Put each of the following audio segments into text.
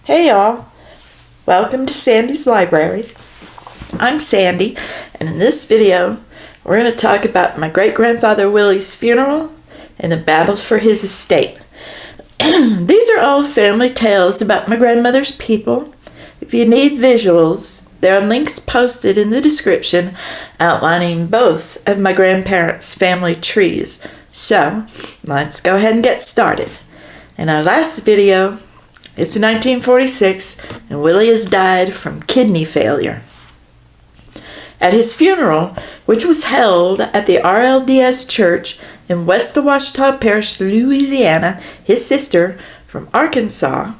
Hey y'all, welcome to Sandy's Library. I'm Sandy, and in this video we're going to talk about my great-grandfather Willie's funeral and the battles for his estate. These are all family tales about my grandmother's people. If you need visuals, there are links posted in the description outlining both of my grandparents' family trees. So, let's go ahead and get started. In our last video, it's 1946, and Willie has died from kidney failure. At his funeral, which was held at the RLDS Church in West Ouachita Parish, Louisiana, his sister from Arkansas,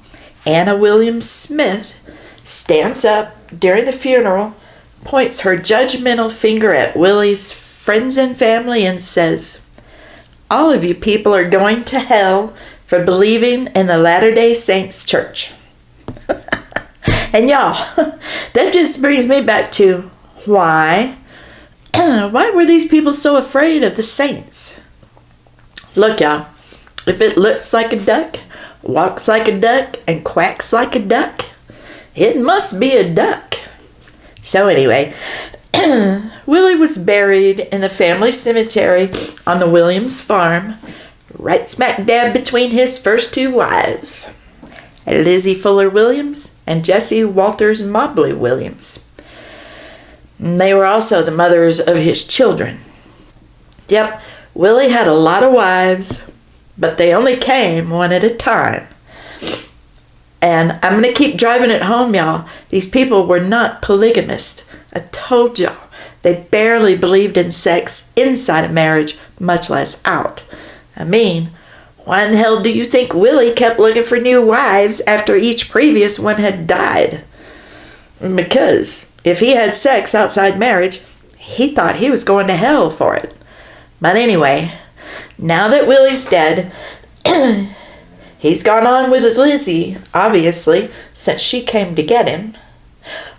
Anna Williams Smith, stands up during the funeral, points her judgmental finger at Willie's friends and family, and says, "All of you people are going to hell for believing in the Latter-day Saints Church." And y'all, that just brings me back to why were these people so afraid of the saints? Look, y'all, if it looks like a duck, walks like a duck, and quacks like a duck, it must be a duck. So anyway, Willie was buried in the family cemetery on the Williams farm, right smack dab between his first two wives, Lizzie Fuller Williams and Jessie Walters Mobley Williams. They were also the mothers of his children. Yep, Willie had a lot of wives, but they only came one at a time. And I'm going to keep driving it home, y'all. These people were not polygamists. I told y'all. They barely believed in sex inside of marriage, much less out. I mean, why in the hell do you think Willie kept looking for new wives after each previous one had died? Because if he had sex outside marriage, he thought he was going to hell for it. But anyway, now that Willie's dead, he's gone on with Lizzie, obviously, since she came to get him.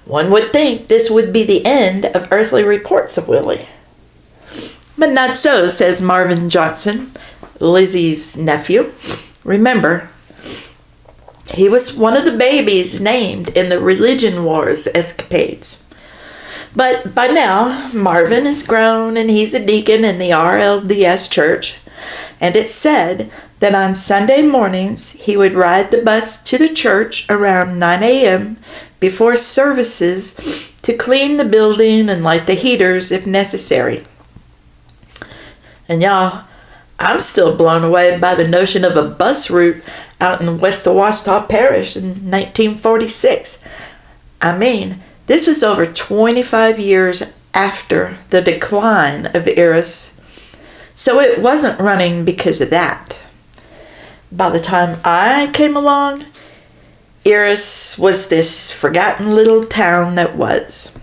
One would think this would be the end of earthly reports of Willie. But not so, says Marvin Johnson, Lizzie's nephew. Remember, he was one of the babies named in the religion wars escapades. But by now, Marvin is grown and he's a deacon in the RLDS church. And it's said that on Sunday mornings he would ride the bus to the church around 9 a.m. before services to clean the building and light the heaters if necessary. And y'all, I'm still blown away by the notion of a bus route out in West Ouachita Parish in 1946. I mean, this was over 25 years after the decline of Eris, so it wasn't running because of that. By the time I came along, Eris was this forgotten little town that was.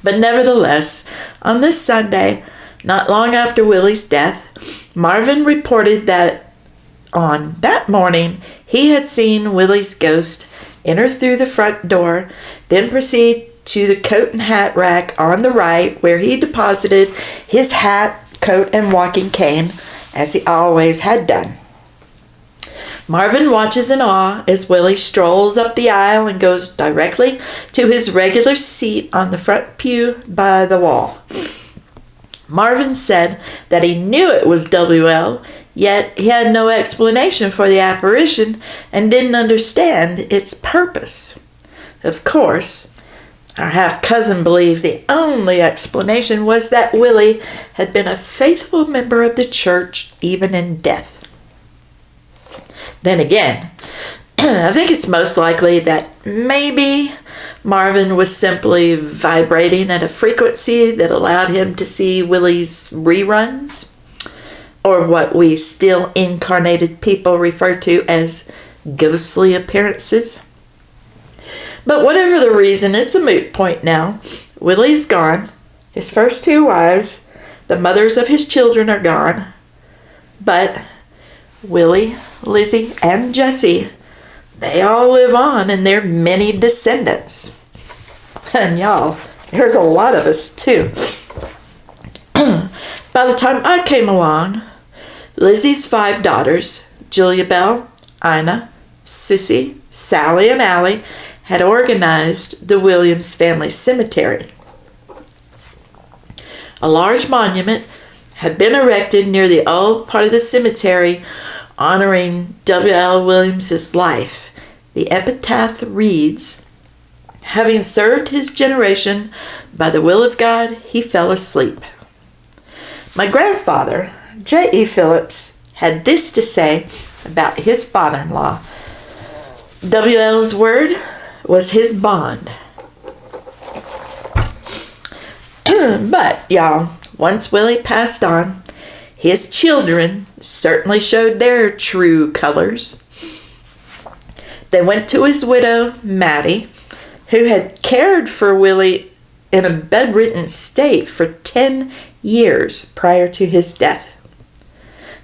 But nevertheless, on this Sunday, not long after Willie's death, Marvin reported that on that morning he had seen Willie's ghost enter through the front door, then proceed to the coat and hat rack on the right where he deposited his hat, coat, and walking cane as he always had done. Marvin watches in awe as Willie strolls up the aisle and goes directly to his regular seat on the front pew by the wall. Marvin said that he knew it was WL, yet he had no explanation for the apparition and didn't understand its purpose. Of course, our half-cousin believed the only explanation was that Willie had been a faithful member of the church even in death. Then again, I think it's most likely that maybe Marvin was simply vibrating at a frequency that allowed him to see Willie's reruns, or what we still incarnated people refer to as ghostly appearances. But whatever the reason, it's a moot point now. Willie's gone. His first two wives, the mothers of his children, are gone. But Willie, Lizzie, and Jessie, they all live on in their many descendants. And y'all, there's a lot of us too. By the time I came along, Lizzie's 5 daughters, Julia Bell, Ina, Sissy, Sally and Allie, had organized the Williams family cemetery. A large monument had been erected near the old part of the cemetery honoring W.L. Williams' life. The epitaph reads, "Having served his generation by the will of God, he fell asleep." My grandfather, J.E. Phillips, had this to say about his father-in-law. W.L.'s word was his bond. But, y'all, once Willie passed on, his children certainly showed their true colors. They went to his widow, Mattie, who had cared for Willie in a bedridden state for 10 years prior to his death.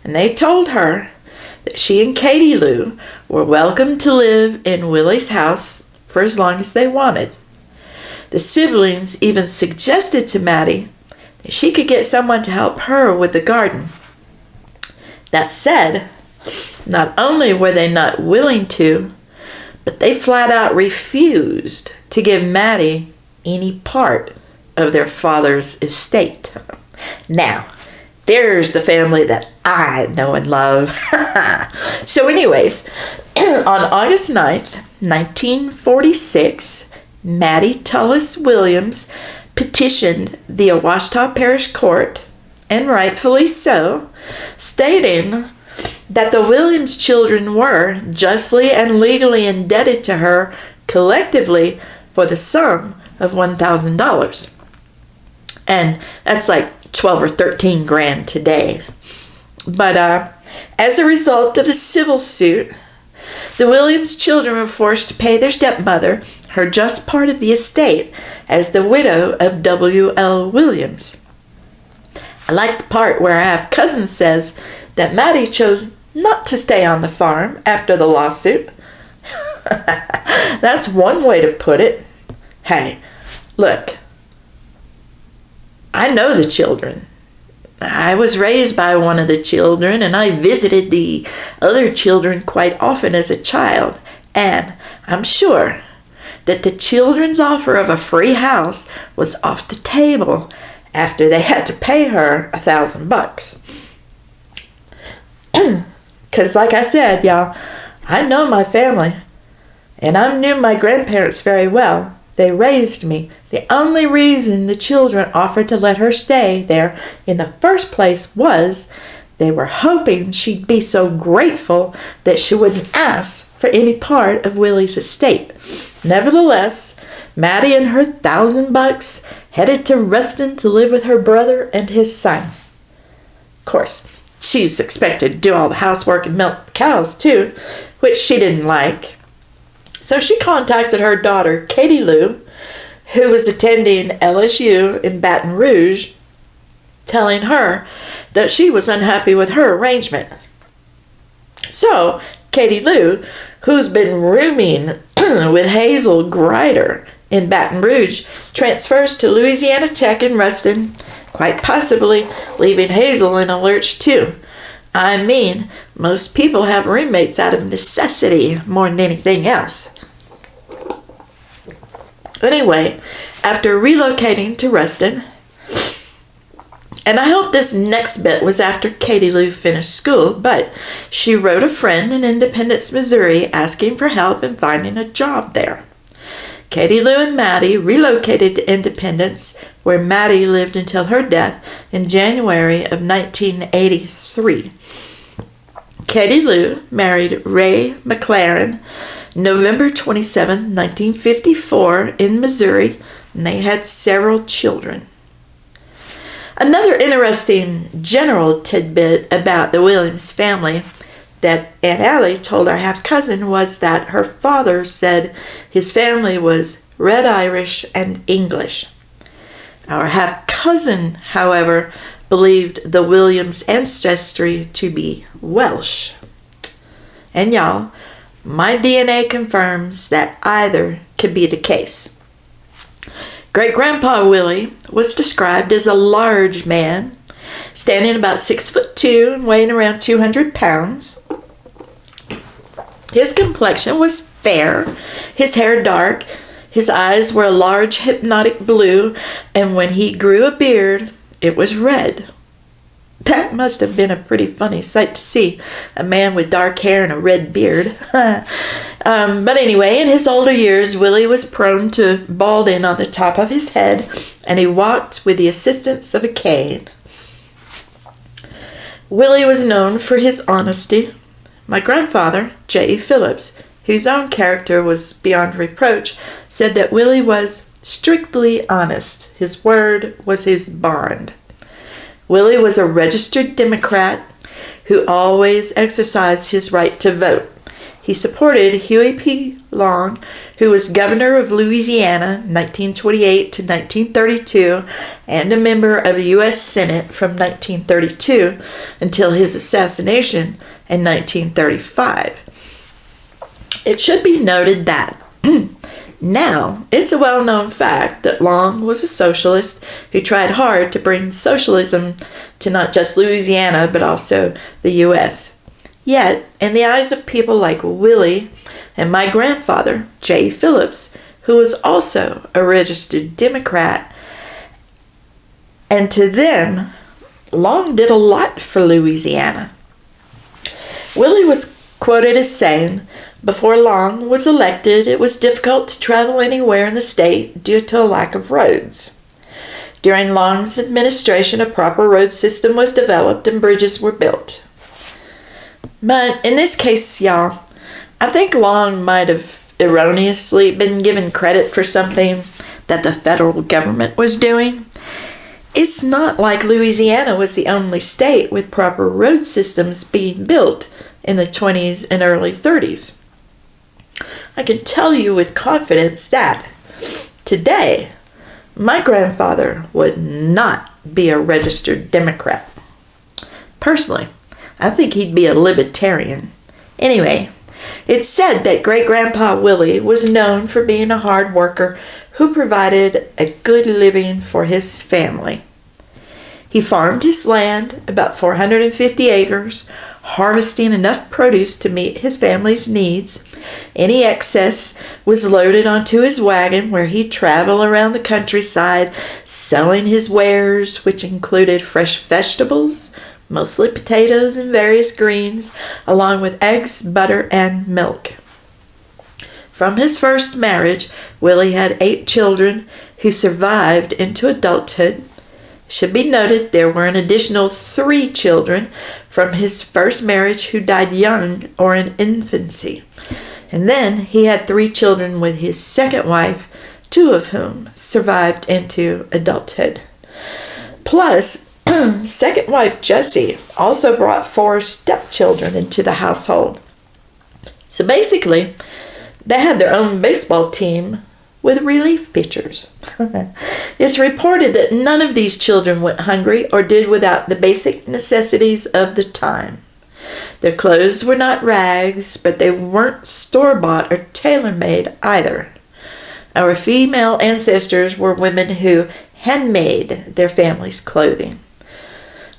And they told her that she and Katie Lou were welcome to live in Willie's house for as long as they wanted. The siblings even suggested to Mattie that she could get someone to help her with the garden. That said, not only were they not willing to, but they flat out refused to give Mattie any part of their father's estate. Now, there's the family that I know and love. So anyways, on August 9th, 1946, Mattie Tullis Williams petitioned the Ouachita Parish Court, and rightfully so, stating that the Williams children were justly and legally indebted to her collectively for the sum of $1,000. And that's like 12 or 13 grand today. But as a result of the civil suit, the Williams children were forced to pay their stepmother her just part of the estate as the widow of W.L. Williams. I like the part where I have cousin says that Mattie chose not to stay on the farm after the lawsuit. That's one way to put it. Hey, look, I know the children. I was raised by one of the children, and I visited the other children quite often as a child, and I'm sure that the children's offer of a free house was off the table after they had to pay her $1,000. Because like I said, y'all, I know my family, and I knew my grandparents very well. They raised me. The only reason the children offered to let her stay there in the first place was they were hoping she'd be so grateful that she wouldn't ask for any part of Willie's estate. Nevertheless, Mattie and her $1,000 headed to Ruston to live with her brother and his son. Of course, she's expected to do all the housework and milk the cows too, which she didn't like. So she contacted her daughter, Katie Lou, who was attending LSU in Baton Rouge, telling her that she was unhappy with her arrangement. So Katie Lou, who's been rooming with Hazel Grider in Baton Rouge, transfers to Louisiana Tech in Ruston, quite possibly leaving Hazel in a lurch too. I mean, most people have roommates out of necessity more than anything else. Anyway, after relocating to Ruston, and I hope this next bit was after Katie Lou finished school, but she wrote a friend in Independence, Missouri, asking for help in finding a job there. Katie Lou and Mattie relocated to Independence, where Mattie lived until her death in January of 1983. Katie Lou married Ray McLaren November 27, 1954 in Missouri, and they had several children. Another interesting general tidbit about the Williams family that Aunt Allie told our half-cousin was that her father said his family was Red Irish and English. Our half-cousin, however, believed the Williams ancestry to be Welsh. And y'all, my DNA confirms that either could be the case. Great-grandpa Willie was described as a large man, standing about 6'2" and weighing around 200 pounds. His complexion was fair, his hair dark, his eyes were a large hypnotic blue, and when he grew a beard, it was red. That must have been a pretty funny sight to see, a man with dark hair and a red beard. But anyway, in his older years, Willie was prone to balding on the top of his head, and he walked with the assistance of a cane. Willie was known for his honesty. My grandfather, J. Phillips, whose own character was beyond reproach, said that Willie was strictly honest. His word was his bond. Willie was a registered Democrat who always exercised his right to vote. He supported Huey P. Long, who was governor of Louisiana 1928 to 1932 and a member of the U.S. Senate from 1932 until his assassination in 1935. It should be noted that now, it's a well-known fact that Long was a socialist who tried hard to bring socialism to not just Louisiana, but also the U.S. Yet, in the eyes of people like Willie and my grandfather, J. Phillips, who was also a registered Democrat, and to them, Long did a lot for Louisiana. Willie was quoted as saying, "Before Long was elected, it was difficult to travel anywhere in the state due to a lack of roads. During Long's administration, a proper road system was developed and bridges were built." But in this case, y'all, I think Long might have erroneously been given credit for something that the federal government was doing. It's not like Louisiana was the only state with proper road systems being built in the 20s and early 30s. I can tell you with confidence that today, my grandfather would not be a registered Democrat. Personally, I think he'd be a libertarian. Anyway, it's said that great-grandpa Willie was known for being a hard worker who provided a good living for his family. He farmed his land, about 450 acres, harvesting enough produce to meet his family's needs. Any excess was loaded onto his wagon where he'd travel around the countryside selling his wares, which included fresh vegetables, mostly potatoes and various greens, along with eggs, butter, and milk. From his first marriage, Willie had 8 children who survived into adulthood. It should be noted there were an additional 3 children from his first marriage who died young or in infancy. And then he had 3 children with his second wife, 2 of whom survived into adulthood. Plus, second wife Jessie also brought 4 stepchildren into the household. So basically, they had their own baseball team with relief pitchers. It's reported that none of these children went hungry or did without the basic necessities of the time. Their clothes were not rags, but they weren't store-bought or tailor-made either. Our female ancestors were women who handmade their family's clothing.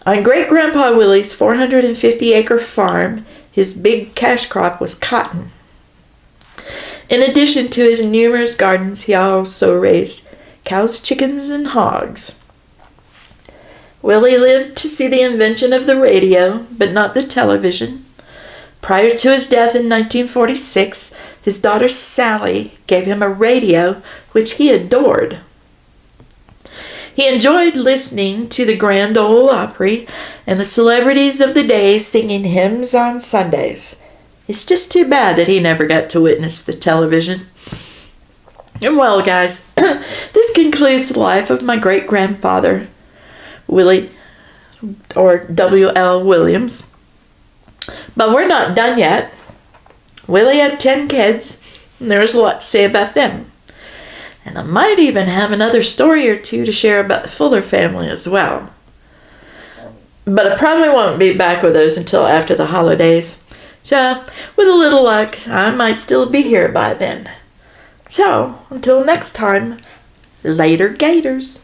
On Great-Grandpa Willie's 450-acre farm, his big cash crop was cotton. In addition to his numerous gardens, he also raised cows, chickens, and hogs. Willie lived to see the invention of the radio, but not the television. Prior to his death in 1946, his daughter Sally gave him a radio, which he adored. He enjoyed listening to the Grand Ole Opry and the celebrities of the day singing hymns on Sundays. It's just too bad that he never got to witness the television. And well, guys, this concludes the life of my great-grandfather, Willie, or W.L. Williams. But we're not done yet. Willie had 10 kids, and there's a lot to say about them. And I might even have another story or 2 to share about the Fuller family as well. But I probably won't be back with those until after the holidays. So, with a little luck, I might still be here by then. So, until next time, later gators.